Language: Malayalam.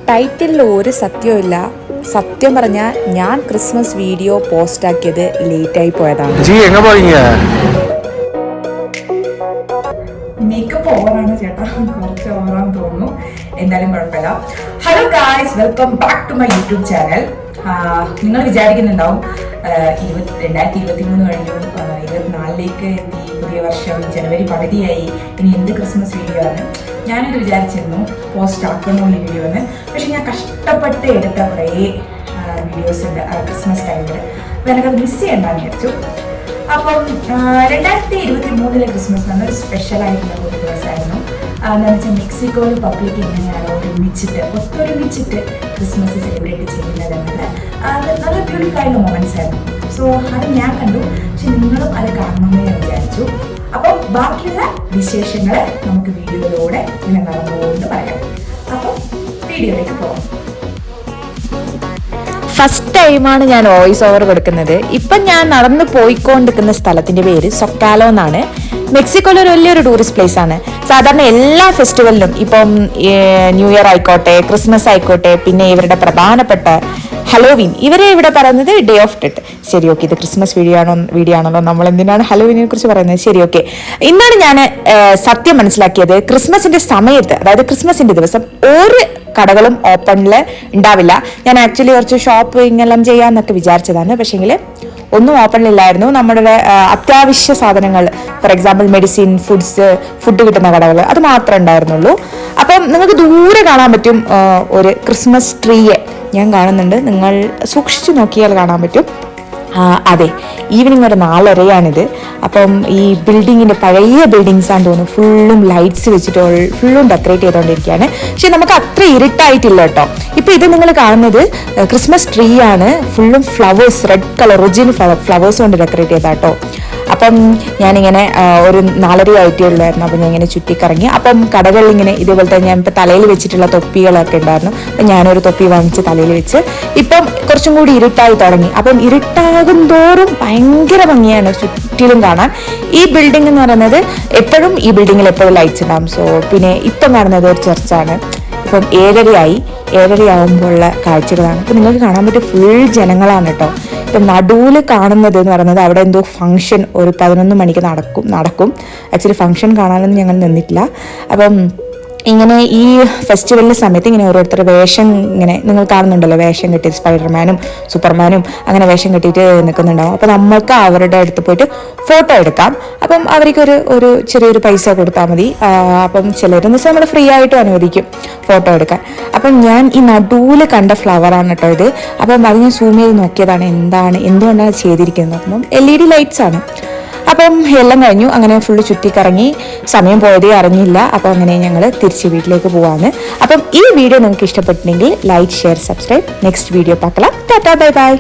ടൈറ്റിലിൽ ഒരു സത്യവുമില്ല. സത്യം പറഞ്ഞാൽ ഞാൻ ക്രിസ്മസ് വീഡിയോ പോസ്റ്റ് ആക്കിയത് ലേറ്റായി പോയതാണ്. മേക്കപ്പ് ഓവറാണ് ചേട്ടാ, കുറച്ച് ഓവറാന്ന് തോന്നുന്നു. എന്തായാലും കുഴപ്പമില്ല. Hello guys, welcome back to my YouTube channel. നിങ്ങൾ വിചാരിക്കുന്നുണ്ടാവും 2023 കഴിഞ്ഞു, 24ലേക്ക് എത്തി, പുതിയ വർഷം, ജനുവരി പകുതിയായി, ഇനി എന്ത് ക്രിസ്മസ് വീഡിയോ ആണ്. ഞാനിത് വിചാരിച്ചിരുന്നു പോസ്റ്റ് ആക്കണോ ഈ വീഡിയോ എന്ന്. പക്ഷെ ഞാൻ കഷ്ടപ്പെട്ട് എടുത്ത കുറേ വീഡിയോസ് ഉണ്ട് ക്രിസ്മസ് ടൈമിൽ. അപ്പോൾ എനിക്കത് മിസ് ചെയ്യണ്ടെന്ന് വിചാരിച്ചു. അപ്പം 2023 ക്രിസ്മസ് നല്ലൊരു സ്പെഷ്യലായിട്ടുള്ള ഒരു ദിവസമായിരുന്നു. എന്താണെന്ന് വെച്ചാൽ മെക്സിക്കോയിൽ പബ്ലിക് എങ്ങനെയാണ് ഒത്തൊരുമിച്ചിട്ട് ക്രിസ്മസ് സെലിബ്രേറ്റ് ചെയ്യുന്നത് എന്നുള്ള നല്ല ബ്യൂട്ടിഫുൾ ആയിട്ടുള്ള മൊമെന്റ്സ് ആയിരുന്നു. സോ അത് ഞാൻ കണ്ടു, പക്ഷെ നിങ്ങളും അത് കാണണമെന്ന് ഞാൻ വിചാരിച്ചു. അപ്പം ബാക്കിയുള്ള വിശേഷങ്ങൾ നമുക്ക് വീഡിയോയിലൂടെ ഇങ്ങനെ നടന്നുകൊണ്ട് പറയാം. അപ്പം വീഡിയോയിലേക്ക് പോകാം. ഫസ്റ്റ് ടൈമാണ് ഞാൻ വോയിസ് ഓവർ കൊടുക്കുന്നത്. ഇപ്പം ഞാൻ നടന്നു പോയിക്കൊണ്ടിരിക്കുന്ന സ്ഥലത്തിന്റെ പേര് സൊക്കാലോ എന്നാണ്. മെക്സിക്കോയിൽ ഒരു വലിയൊരു ടൂറിസ്റ്റ് പ്ലേസ് ആണ്. സാധാരണ എല്ലാ ഫെസ്റ്റിവലിലും, ഇപ്പം ന്യൂ ഇയർ ആയിക്കോട്ടെ, ക്രിസ്മസ് ആയിക്കോട്ടെ, പിന്നെ ഇവരുടെ പ്രധാനപ്പെട്ട ഹലോവീൻ, ഇവരെ ഇവിടെ പറയുന്നത് ഡേ ഓഫ് ഡെത്ത്. ശരി, ഓക്കെ, ഇത് ക്രിസ്മസ് വീഡിയോ ആണല്ലോ, നമ്മൾ എന്തിനാണ് ഹലോവീനെ കുറിച്ച് പറയുന്നത്? ശരി, ഓക്കെ. ഇന്നാണ് ഞാൻ സത്യം മനസ്സിലാക്കിയത്. ക്രിസ്മസിന്റെ സമയത്ത്, അതായത് ക്രിസ്മസിന്റെ ദിവസം ഒരു കടകളും ഓപ്പണിൽ ഉണ്ടാവില്ല. ഞാൻ ആക്ച്വലി കുറച്ച് ഷോപ്പിംഗ് എല്ലാം ചെയ്യാന്നൊക്കെ വിചാരിച്ചതാണ്, പക്ഷേങ്കിൽ ഒന്നും ഓപ്പണിലില്ലായിരുന്നു. നമ്മുടെ അത്യാവശ്യ സാധനങ്ങൾ, ഫോർ എക്സാമ്പിൾ മെഡിസിൻ, ഫുഡ് കിട്ടുന്ന കടകൾ, അത് മാത്രമേ ഉണ്ടായിരുന്നുള്ളൂ. അപ്പം നിങ്ങൾക്ക് ദൂരെ കാണാൻ പറ്റും ഒരു ക്രിസ്മസ് ട്രീയെ ഞാൻ കാണുന്നുണ്ട്. നിങ്ങൾ സൂക്ഷിച്ചു നോക്കിയാൽ കാണാൻ പറ്റും. അതെ, ഈവനിങ് ഒരു 4:30 അപ്പം ഈ ബിൽഡിങ്ങിൻ്റെ പഴയ ബിൽഡിങ്സ് ആണെന്ന് തോന്നുന്നു, ഫുള്ളും ലൈറ്റ്സ് വെച്ചിട്ട് ഫുള്ളും ഡെക്കറേറ്റ് ചെയ്തുകൊണ്ടിരിക്കുകയാണ്. പക്ഷെ നമുക്ക് അത്ര ഇരുട്ടായിട്ടില്ല കേട്ടോ. ഇപ്പം ഇത് നിങ്ങൾ കാണുന്നത് ക്രിസ്മസ് ട്രീ ആണ്. ഫുള്ളും flowers, red colour original flowers കൊണ്ട് ഡെക്കറേറ്റ് ചെയ്താ കേട്ടോ. അപ്പം ഞാനിങ്ങനെ ഒരു 4:30 ആയിട്ടേ ഉള്ളായിരുന്നു. അപ്പം ഞാൻ ഇങ്ങനെ ചുറ്റിക്കറങ്ങി. അപ്പം കടകളിൽ ഇങ്ങനെ ഇതേപോലത്തെ ഞാൻ ഇപ്പം തലയിൽ വെച്ചിട്ടുള്ള തൊപ്പികളൊക്കെ ഉണ്ടായിരുന്നു. അപ്പം ഞാനൊരു തൊപ്പി വാങ്ങിച്ച് തലയിൽ വെച്ച്. ഇപ്പം കുറച്ചും കൂടി ഇരുട്ടായി തുടങ്ങി. അപ്പം ഇരുട്ടാകും തോറും ഭയങ്കര ഭംഗിയാണ് ചുറ്റിലും കാണാൻ. ഈ ബിൽഡിംഗ് എന്ന് പറയുന്നത് എപ്പോഴും ഈ ബിൽഡിങ്ങിൽ എപ്പോഴും ലൈറ്റ്സ് ഉണ്ടാകും. സോ പിന്നെ ഇപ്പം കാണുന്നത് ഒരു ചർച്ചാണ്. ഇപ്പം 7:30 ആകുമ്പോഴുള്ള കാഴ്ചകളാണ്. ഇപ്പം നിങ്ങൾക്ക് കാണാൻ പറ്റും ഫുൾ ജനങ്ങളാണ് കേട്ടോ. ഇപ്പം നടുവിൽ കാണുന്നത് എന്ന് പറയുന്നത് അവിടെ എന്തോ ഫംഗ്ഷൻ ഒരു 11 മണിക്ക് നടക്കും. ആക്ച്വലി ഫംഗ്ഷൻ കാണാനൊന്നും ഞങ്ങൾ നിന്നിട്ടില്ല. അപ്പം ഇങ്ങനെ ഈ ഫെസ്റ്റിവലിൻ്റെ സമയത്ത് ഇങ്ങനെ ഓരോരുത്തർ വേഷം ഇങ്ങനെ നിങ്ങൾ കാണുന്നുണ്ടല്ലോ, വേഷം കെട്ടിയിട്ട് സ്പൈഡർമാനും സൂപ്പർമാനും അങ്ങനെ വേഷം കെട്ടിയിട്ട് നിൽക്കുന്നുണ്ടാവും. അപ്പം നമ്മൾക്ക് അവരുടെ അടുത്ത് പോയിട്ട് ഫോട്ടോ എടുക്കാം. അപ്പം അവർക്ക് ഒരു ചെറിയൊരു പൈസ കൊടുത്താൽ മതി. അപ്പം ചിലരെന്ന് വെച്ചാൽ നമ്മൾ ഫ്രീ ആയിട്ടും അനുവദിക്കും ഫോട്ടോ എടുക്കാൻ. അപ്പം ഞാൻ ഈ നടുവിൽ കണ്ട ഫ്ലവറാണ് കേട്ടോ ഇത്. അപ്പം അത് ഞാൻ സൂം ചെയ്ത് നോക്കിയതാണ് എന്തുകൊണ്ടാണ് ചെയ്തിരിക്കുന്നത്. അപ്പം LED ലൈറ്റ്സ് ആണ്. അപ്പം എല്ലാം കഴിഞ്ഞു. അങ്ങനെ ഫുള്ള് ചുറ്റിക്കറങ്ങി, സമയം പോയതേ അറിഞ്ഞില്ല. അപ്പം അങ്ങനെ ഞങ്ങൾ തിരിച്ച് വീട്ടിലേക്ക് പോവാണ്. അപ്പം ഈ വീഡിയോ നിങ്ങൾക്ക് ഇഷ്ടപ്പെട്ടിട്ടുണ്ടെങ്കിൽ like, share, subscribe. Next video പാക്കലാം. Tata, bye by.